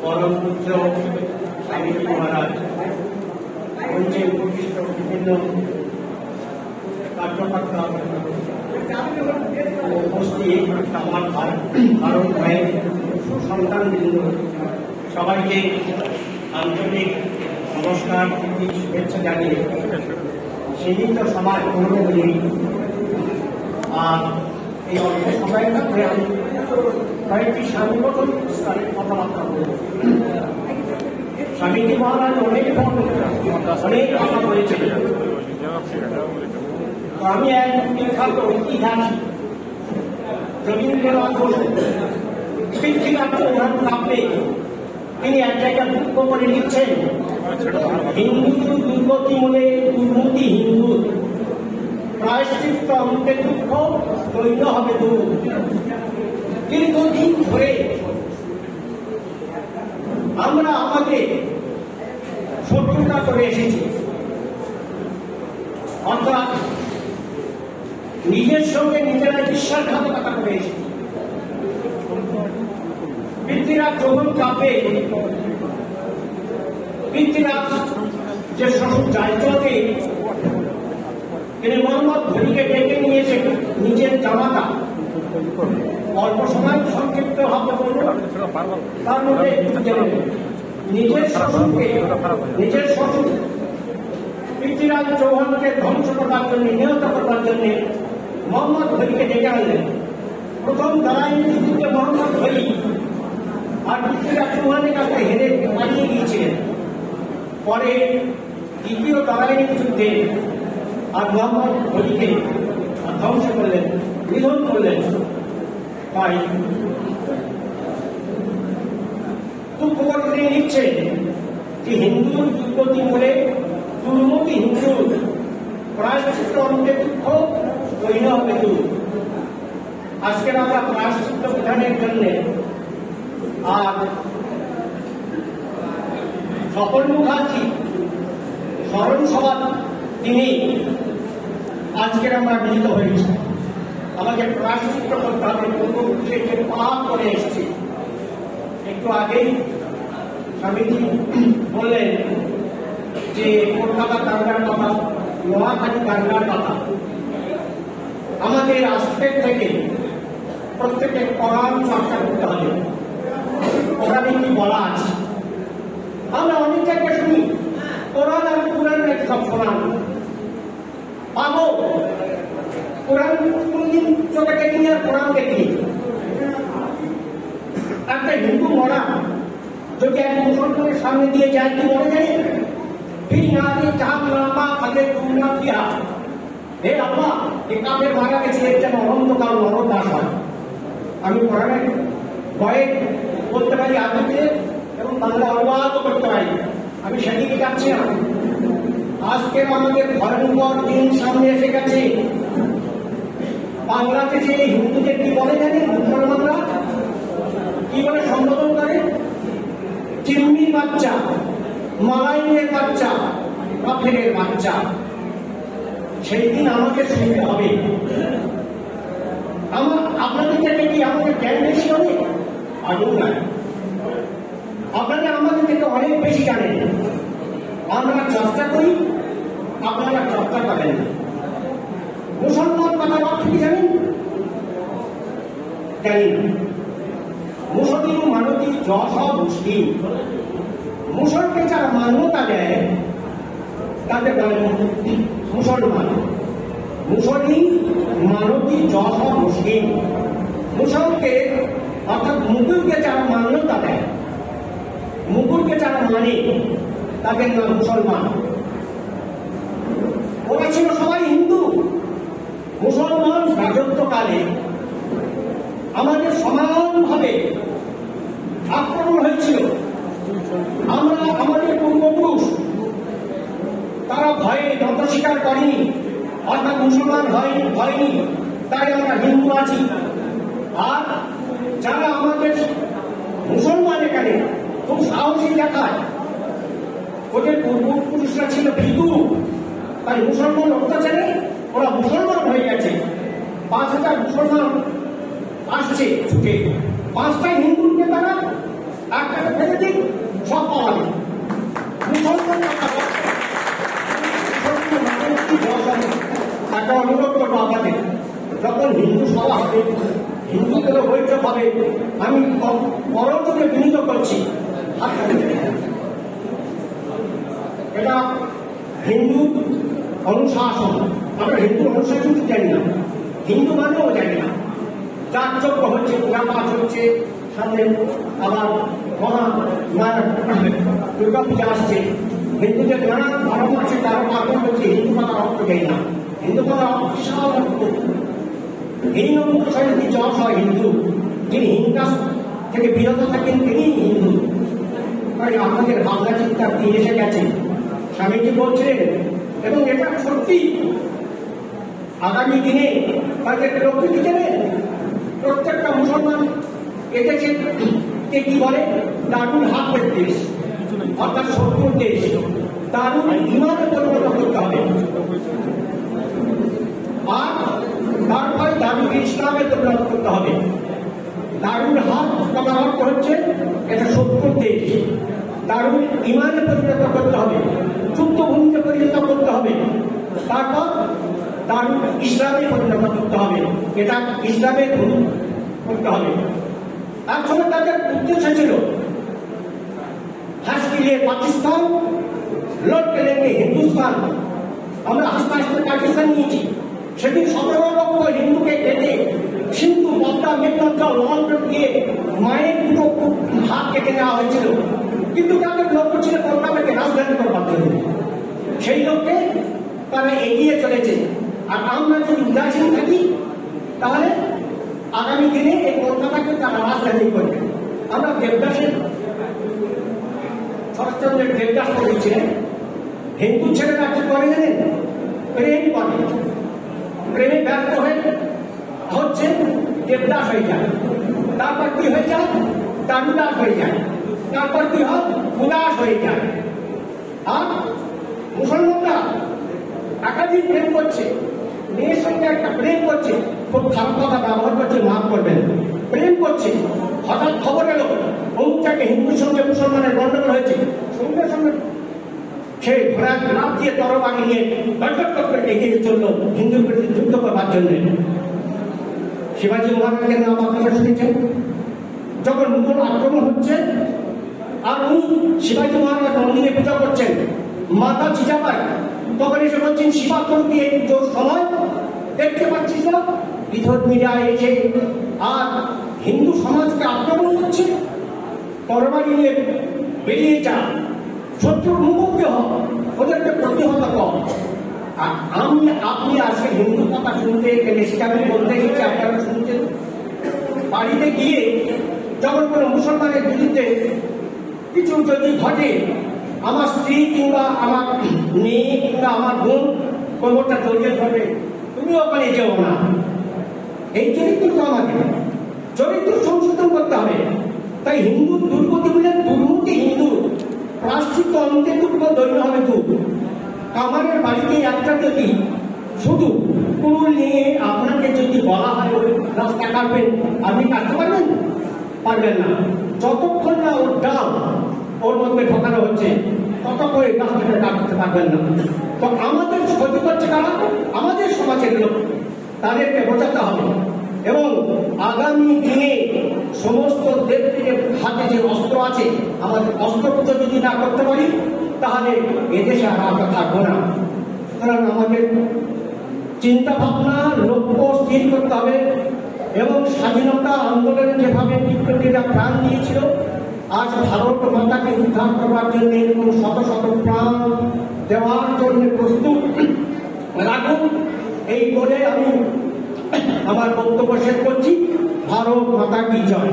পরম পূজ্য স্বামীজি মহারাজ মঞ্চে উপবিষ্ট বিভিন্ন কার্যকর্তা উপস্থিত আমার ভারত ভাইয়ের সুসন্তানবৃন্দ সবাইকে আন্তরিক নমস্কার শুভেচ্ছা জানিয়ে সীমিত সমাজ অনুযায়ী আর এই অল্প সময়ের মধ্যে আমি কয়েকটি সাংগঠনিক স্তরের কথাবার্তা বলব। স্বামীজি মহারাজ অনেক কথা বলেছিলেন। আমি এক বিখ্যাত ঐতিহাসিক রবীন্দ্রনাথ বসু পৃথিবীর ওনার কাব্যে তিনি এক জায়গায় দুঃখ করে লিখছেন, হিন্দু দুর্গতি মূলে দুর্মতি হিন্দু, প্রায়শ্চিত্ত অন্তে দুঃখ দৈন্য হবে দূর। দীর্ঘদিন ধরে আমরা আমাদের শত্রুতা করে এসেছি, অর্থাৎ নিজের সঙ্গে নিজেরা বিশ্বাসঘাতকতা করে এসেছি। পৃথ্বীরাজ চৌহান কাব্যে পৃথ্বীরাজ যে শ্বশুর জায়গাতে তিনি মোহাম্মদ ঘড়িকে ডেকে নিয়েছে নিজের জামাতা অল্প সময় সংক্ষিপ্ত ভাবে বলল, তার মধ্যে নিজের শ্বশুর পৃথ্বীরাজ চৌহানকে ধ্বংস করবার জন্য, নিহত করবার জন্য মোহাম্মদ ঘড়িকে ডেকে আনলেন। প্রথম দাঁড়াইনি যুদ্ধে মোহাম্মদ ঘড়ি আর পৃথ্বীরাজ চৌহানের কাছে হেরে পালিয়ে গিয়েছিলেন। পরে দ্বিতীয় দাঁড়াইনি যুদ্ধে আর মোহাম্মদ ঘড়িকে ধ্বংস করলেন, নিধন করলেন। তাই দুঃখ করে নিচ্ছে যে হিন্দুর দুর্গতি মূলে দুর্মতি হিন্দু, প্রায়শ্চিত্ত অন্তে দুঃখ দৈন্য হবে দূর। আজকের আমরা প্রায়শ্চিত্ত বিধানের জন্য আর সকল মুখার্জি স্মরণ সভা তিনি আজকের আমরা মিলিত হয়েছি। আমাকে প্রায়শ্চিত্ত করতে হবে, পূর্বপুরুষকে পাপ করে এসেছি। একটু আগেই স্বামীজি বললেন যে কলকাতা দাঙ্গার কথা, নোয়াখালী দাঙ্গার কথা। আমাদের আজকের থেকে প্রত্যেকের কোরআন চর্চা করতে হবে। কোরআনে কি বলা আছে? আমরা অনেক জায়গায় শুনি কোরআন আর কোরআনের সব শোনান পাবো। কোরআন কোনদিন চোখে দেখিনি আর কোরআন দেখিনি। একটা হিন্দু মরা যদি এক মুসলমানের সামনে দিয়ে যায় কি মনে জানি হে আল্লাহ, এ কাপের মারা গেছে, এর যেন অনন্তকাল নরদাস হয়। আমি কোরআনের ভয়ে বলতে পারি আদতে এবং বাংলা অনুবাদও করতে পারি। আমি সেদিকে যাচ্ছি না। আজকের আমাদের ভয়ঙ্কর দিন সামনে এসে গেছে। বাংলাদেশে হিন্দুদের কি বলে জানেন? মুসলমানরা কি বলে সম্বোধন করে? চিম্মির বাচ্চা, মালাইনের বাচ্চা, কাফেরের বাচ্চা। সেই দিন আমাকে শুনতে হবে। আপনাদের থেকে কি আমাদের জ্ঞান বেশি হবে? আদৌ নয়। আপনারা আমাদের থেকে অনেক বেশি জানেন। আমরা চর্চা করি, আপনারা চর্চা করেন না। মুসলমান কথা অর্থ কি জানেন? জানি না। মুসলিম মানবী যশ মুসলিম, মুসলকে যারা মান্যতা দেয় তাদের বলে মুসলমান। মুসলিম মানবী যশ মুসলিম, মুসলকে অর্থাৎ মুগুরকে যারা মান্যতা দেয়, মুগুরকে যারা মানে তাদের নাম মুসলমান। ওরা ছিল সবাই হিন্দু। মুসলমান রাজত্বকালে আমাদের সমানভাবে আক্রমণ হয়েছিল। আমরা আমাদের পূর্বপুরুষ তারা ভয়ে নত স্বীকার করেনি, অর্থাৎ মুসলমান হয়নি, তাই আমরা হিন্দু আছি। আর যারা আমাদের মুসলমান এখানে খুব সাহসী দেখায়, ওদের পূর্বপুরুষরা ছিল ভীতু, তাই মুসলমান অত্যাচারে ওরা মুসলমান হয়ে গেছে। 5,000 মুসলমান আসছে ছুটে, 5টা হিন্দুকে তারা একটা ফেলে দিক, সব পাওয়া যায়। একটা অনুরোধ করবো আপনাদের, যখন হিন্দু সভা হবে, হিন্দুদের বৈঠক হবে, আমি করজোড়ে বিনীত করছি, এটা হিন্দু অনুশাসন। আমরা হিন্দু অনুশাসন জানি না, হিন্দু মানেও জানি না। যার যজ্ঞ হচ্ছে, পূজা পাঠ হচ্ছে, সামনে আবার দুর্গা পূজা আসছে, হিন্দুদের নানান ধর্ম আছে, তারা পালন হচ্ছে। হিন্দু কথা অর্থ দেয় না, হিন্দু কথা বিশাল অর্থ। এই নম্বর সাথে যশ হয় হিন্দু, যিনি হিংসাস থেকে বিরত থাকেন তিনি হিন্দু। তাই আপনাদের ভাবনা চিন্তা দিয়ে এসে গেছে, স্বামীজি বলছিলেন, এবং এটা সত্যি। আগামী দিনে তাদের প্রকৃতি দেবে, প্রত্যেকটা মুসলমান এদেশে কি বলে দারুণ হাতের দেশ, অর্থাৎ শত্রুর দেশ, দারুণ ইমানে পরিণত করতে হবে। আর তারপরে দারুণ ইসলামে পরিণত করতে হবে। দারুণ হাত কথার অর্থ হচ্ছে এটা শত্রুর দেশ, দারুণ ইমানে পরিণত করতে হবে, যুদ্ধভূমিতে পরিণত করতে হবে, তারপর দারুণ ইসলামে পরিণত করতে হবে, এটা ইসলামে করতে হবে। তার সময় তাদের উদ্দেশ্য ছিল হাস के लिए पाकिस्तान, लौट के लेंगे हिंदुस्तान। আমরা আস্তে আস্তে পাকিস্তান নিয়েছি। সেদিন 17 লক্ষ হিন্দুকে কেটে সিন্ধু পদ্মা মেঘনার জল লন্ডন দিয়ে মায়ের দুটো হাত কেটে নেওয়া হয়েছিল, কিন্তু তাদের লক্ষ্য ছিল কলকাতাকে রাজধানী করবার জন্য। সেই লক্ষ্যে তারা এগিয়ে চলেছে। আর আমরা যদি উদাসীন থাকি তাহলে আগামী দিনে এই কলকাতাকে তারা রাজধানী করবে। আমরা দেবদাসের শরৎচন্দ্রের দেবদাস করেছিলেন, হিন্দু ছেলেরা কি করে জানেন? প্রেম করে, প্রেমে ব্যর্থ হচ্ছে দেবদাস হয়ে যায়, তারপর কি হয়ে যায়? দারুদাস হয়ে যায়, তারপর কি হয়? উদাস হয়ে যায়। আর মুসলমানরা একাধিক প্রেম করছে, মেয়ের সঙ্গে একটা প্রেম করছে, খুব খারাপ কথা ব্যবহার করছে, মাফ করবেন, প্রেম করছে। হঠাৎ খবর এলো অমুক জায়গায় হিন্দুর সঙ্গে মুসলমানের গন্ডগোল হয়েছে, সঙ্গে সঙ্গে সে ঘোড়া লাফ দিয়ে তরবারি নিয়ে গটগট করে এগিয়ে চললো হিন্দুর বিরুদ্ধে যুদ্ধ করবার জন্য। শিবাজী মহারাজের নাম আপনারা শুনেছেন। যখন মুঘল আক্রমণ হচ্ছে আর উনি শিবাজী মহারাজ মন্দিরে পূজা করছেন, মাতা জিজাবাই তখন এসে বলছেন, শিবাত্মক দিয়ে সময় দেখতে পাচ্ছিস না বিধর্মীরা এসে আর হিন্দু সমাজকে আক্রমণ করছে, তরবারি নিয়ে বেরিয়ে যা, শত্রুর মুখোমুখি হন, ওদেরকে প্রতিহত কর। আর আপনি আজকে হিন্দু কথা শুনতে গেলে সেখানে বলতে গেছে, আপনারা শুনছেন, বাড়িতে গিয়ে যখন কোনো মুসলমানের বিরুদ্ধে কিছু যদি ঘটে, আমার স্ত্রী কিংবা আমার মেয়ে কিংবা আমার বোন কোনোটা জড়িয়ে ধরবে, তুমি ওখানে যেও না। এই চরিত্র তো আমাকে চরিত্র সংশোধন করতে হবে। তাই হিন্দু দুর্গতি বলে দুর্মুখী হিন্দু প্রাশ্চিত্য অন্তে দুর্গ দৈন্য হবে দুঃখ। কামারের বাড়িতে একটা দেখি শুধু কুল নিয়ে আপনাকে যদি বলা হয় রাস্তা কাটবেন, আপনি কাটতে পারবেন? পারবেন না। যতক্ষণ না ওর ডাল ওর মধ্যে ঢোকানো হচ্ছে ততক্ষণ এই রাস্তাটা কাটতে পারবেন না। তো আমাদের ক্ষতি করছে কারা? আমাদের সমাজের লোক, তাদেরকে বোঝাতে হবে। এবং আগামী দিনে সমস্ত দেবদেবীর হাতে যে অস্ত্র আছে, আমাদের অস্ত্র পুজো যদি না করতে পারি তাহলে এদেশে আর আমরা থাকবো না। সুতরাং আমাদের চিন্তা ভাবনা লক্ষ্য স্থির করতে হবে এবং স্বাধীনতা আন্দোলনে যেভাবে বিপ্লবীরা প্রাণ দিয়েছিল, আজ ভারত মাতাকে উদ্ধার করবার জন্য এরকম শত শত প্রাণ দেওয়ার জন্য প্রস্তুত রাখুন। এই বলে আমি আমার বক্তব্য শেষ করছি। ভারত মাতা কি জয়।